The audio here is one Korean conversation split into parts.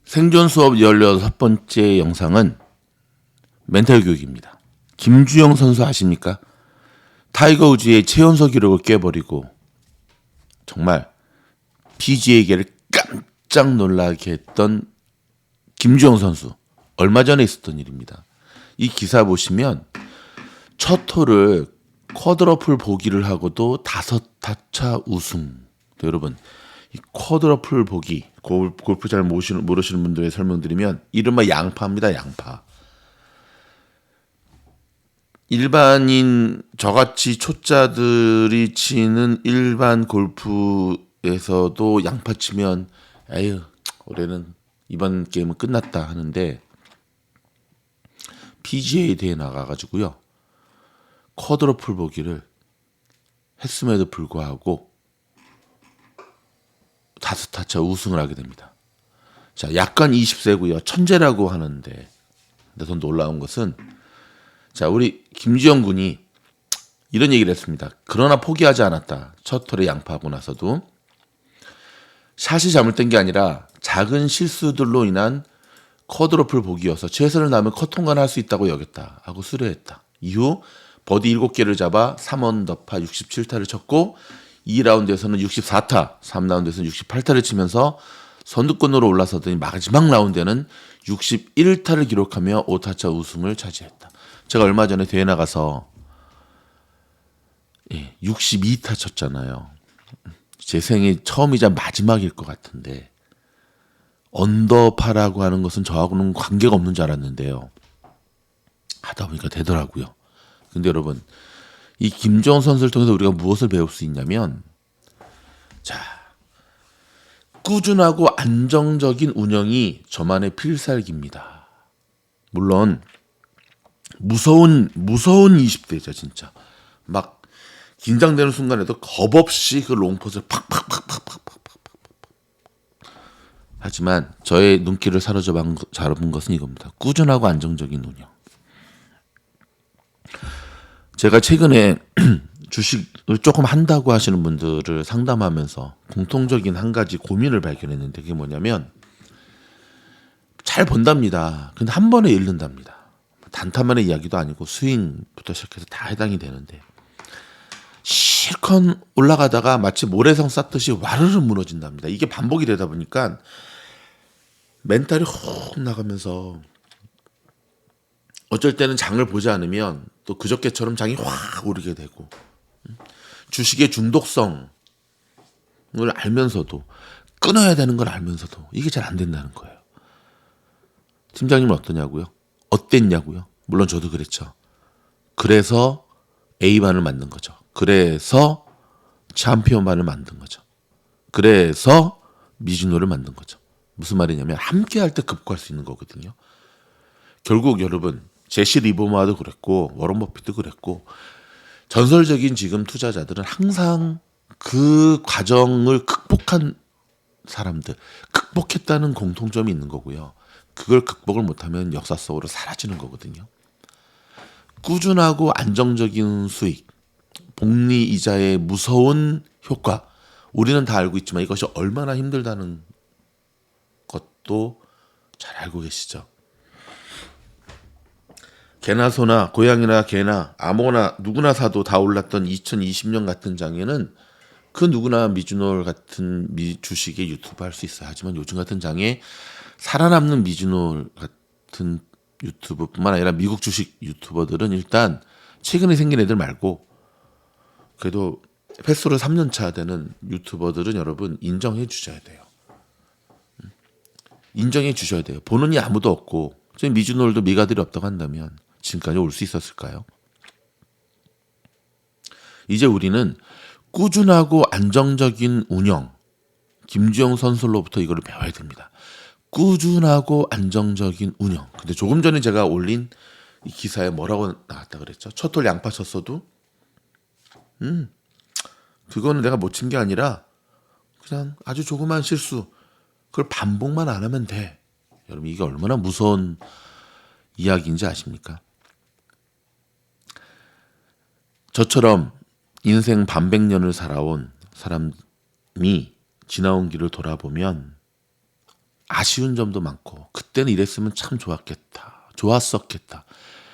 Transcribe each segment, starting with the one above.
생존 수업 16번째 영상은 멘탈 교육입니다. 김주영 선수 아십니까? 타이거 우즈의 최연소 기록을 깨버리고 정말 PGA계를 깜짝 놀라게 했던 김주영 선수. 얼마 전에 있었던 일입니다. 이 기사 보시면 첫 홀을 쿼드러플 보기를 하고도 5타차 우승. 여러분, 이 쿼드러플 보기, 골프 잘 모르시는 분들에 설명드리면 이른바 양파입니다. 양파. 일반인 저같이 초짜들이 치는 일반 골프에서도 양파 치면 에휴 올해는 이번 게임은 끝났다 하는데 PGA 대회 나가가지고요 쿼드러플 보기를 했음에도 불구하고 5타차 우승을 하게 됩니다. 자, 약간 20세고요 천재라고 하는데 근데 더 놀라운 것은 자, 우리 김주영 군이 이런 얘기를 했습니다. 그러나 포기하지 않았다. 첫 홀에 양파하고 나서도 샷이 잘못된 게 아니라 작은 실수들로 인한 쿼드러플 보기여서 최선을 다하면 컷 통과를 할 수 있다고 여겼다 하고 수료했다. 이후 버디 7개를 잡아 3언더파 67타를 쳤고 2라운드에서는 64타, 3라운드에서는 68타를 치면서 선두권으로 올라서더니 마지막 라운드에는 61타를 기록하며 5타차 우승을 차지했다. 제가 얼마 전에 대회 나가서 62타 쳤잖아요. 제 생애 처음이자 마지막일 것 같은데 언더파라고 하는 것은 저하고는 관계가 없는 줄 알았는데요. 하다 보니까 되더라고요. 근데 여러분 이 김주영 선수를 통해서 우리가 무엇을 배울 수 있냐면 자 꾸준하고 안정적인 운영이 저만의 필살기입니다. 물론 무서운 20대죠 진짜. 막 긴장되는 순간에도 겁없이 그 롱포즈를 팍팍팍팍팍팍 하지만 저의 눈길을 사로잡은 것은 이겁니다. 꾸준하고 안정적인 운영. 제가 최근에 주식을 조금 한다고 하시는 분들을 상담하면서 공통적인 한 가지 고민을 발견했는데 그게 뭐냐면 잘 번답니다. 근데 한 번에 잃는답니다. 단타만의 이야기도 아니고 스윙부터 시작해서 다 해당이 되는데 실컷 올라가다가 마치 모래성 쌓듯이 와르르 무너진답니다. 이게 반복이 되다 보니까 멘탈이 훅 나가면서 어쩔 때는 장을 보지 않으면 또 그저께처럼 장이 확 오르게 되고 주식의 중독성을 알면서도 끊어야 되는 걸 알면서도 이게 잘 안 된다는 거예요. 팀장님은 어떠냐고요? 어땠냐고요? 물론 저도 그랬죠. 그래서 A반을 만든 거죠. 그래서 챔피언반을 만든 거죠. 그래서 미즈노를 만든 거죠. 무슨 말이냐면 함께 할 때 극복할 수 있는 거거든요. 결국 여러분 제시 리버마도 그랬고 워런 버핏도 그랬고 전설적인 지금 투자자들은 항상 그 과정을 극복한 사람들, 극복했다는 공통점이 있는 거고요. 그걸 극복을 못하면 역사 속으로 사라지는 거거든요. 꾸준하고 안정적인 수익, 복리 이자의 무서운 효과, 우리는 다 알고 있지만 이것이 얼마나 힘들다는 것도 잘 알고 계시죠. 개나 소나 고양이나 개나 아무거나 누구나 사도 다 올랐던 2020년 같은 장에는 그 누구나 미즈놀 같은 주식의 유튜브 할 수 있어요. 하지만 요즘 같은 장에 살아남는 미즈놀 같은 유튜브뿐만 아니라 미국 주식 유튜버들은 일단 최근에 생긴 애들 말고 그래도 횟수로 3년 차 되는 유튜버들은 여러분 인정해 주셔야 돼요. 인정해 주셔야 돼요. 보는 이 아무도 없고 지금 미즈놀도 미가들이 없다고 한다면 지금까지 올 수 있었을까요? 이제 우리는 꾸준하고 안정적인 운영, 김주영 선수로부터 이걸 배워야 됩니다. 꾸준하고 안정적인 운영. 근데 조금 전에 제가 올린 이 기사에 뭐라고 나왔다 그랬죠? 첫 홀 양파 쳤어도 그거는 내가 못 친 게 아니라 그냥 아주 조그만 실수. 그걸 반복만 안 하면 돼. 여러분 이게 얼마나 무서운 이야기인지 아십니까? 저처럼 인생 반백년을 살아온 사람이 지나온 길을 돌아보면 아쉬운 점도 많고 그때는 이랬으면 참 좋았었겠다.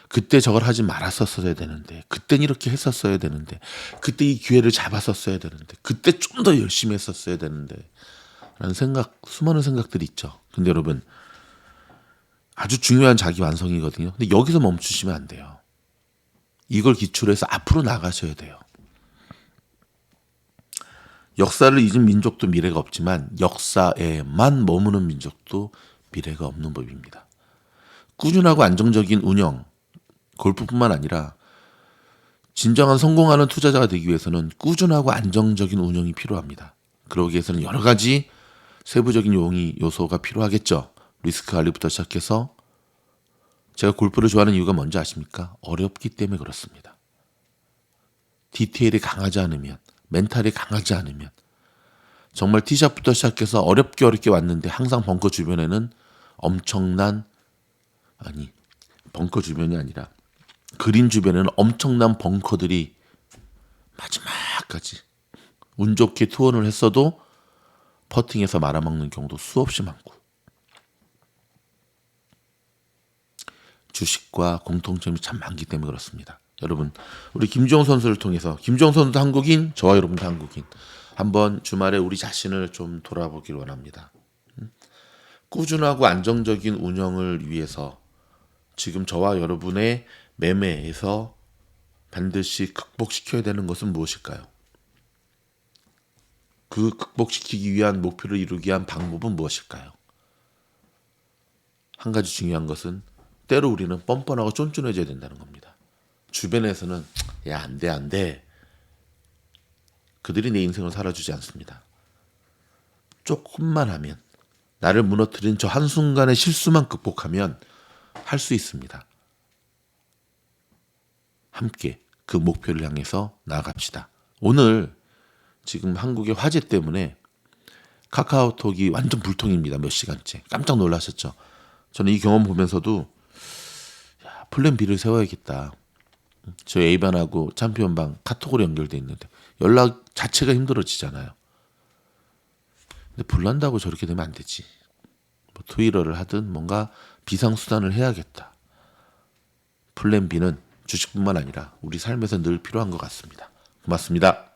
그때 저걸 하지 말았었어야 되는데 그땐 이렇게 했었어야 되는데 그때 이 기회를 잡았었어야 되는데 그때 좀 더 열심히 했었어야 되는데 라는 수많은 생각들이 있죠. 근데 여러분 아주 중요한 자기 완성이거든요. 근데 여기서 멈추시면 안 돼요. 이걸 기초로 해서 앞으로 나가셔야 돼요. 역사를 잊은 민족도 미래가 없지만 역사에만 머무는 민족도 미래가 없는 법입니다. 꾸준하고 안정적인 운영, 골프뿐만 아니라 진정한 성공하는 투자자가 되기 위해서는 꾸준하고 안정적인 운영이 필요합니다. 그러기 위해서는 여러 가지 세부적인 요소가 필요하겠죠. 리스크 관리부터 시작해서 제가 골프를 좋아하는 이유가 뭔지 아십니까? 어렵기 때문에 그렇습니다. 디테일이 강하지 않으면, 멘탈이 강하지 않으면 정말 티샷부터 시작해서 어렵게 왔는데 항상 벙커 주변에는 벙커 주변이 아니라 그린 주변에는 엄청난 벙커들이 마지막까지 운 좋게 투혼을 했어도 퍼팅에서 말아먹는 경우도 수없이 많고 주식과 공통점이 참 많기 때문에 그렇습니다. 여러분 우리 김주영 선수를 통해서 김주영 선수도 한국인, 저와 여러분도 한국인 한번 주말에 우리 자신을 좀 돌아보길 원합니다. 꾸준하고 안정적인 운영을 위해서 지금 저와 여러분의 매매에서 반드시 극복시켜야 되는 것은 무엇일까요? 그 극복시키기 위한 목표를 이루기 위한 방법은 무엇일까요? 한 가지 중요한 것은 때로 우리는 뻔뻔하고 쫀쫀해져야 된다는 겁니다. 주변에서는 야 안 돼. 그들이 내 인생을 살아주지 않습니다. 조금만 하면 나를 무너뜨린 저 한순간의 실수만 극복하면 할 수 있습니다. 함께 그 목표를 향해서 나아갑시다. 오늘 지금 한국의 화재 때문에 카카오톡이 완전 불통입니다. 몇 시간째. 깜짝 놀라셨죠? 저는 이 경험 보면서도 플랜 B를 세워야겠다. 저희 A반하고 챔피언방 카톡으로 연결돼 있는데 연락 자체가 힘들어지잖아요. 근데 불난다고 저렇게 되면 안 되지. 뭐 트위터를 하든 뭔가 비상수단을 해야겠다. 플랜 B는 주식뿐만 아니라 우리 삶에서 늘 필요한 것 같습니다. 고맙습니다.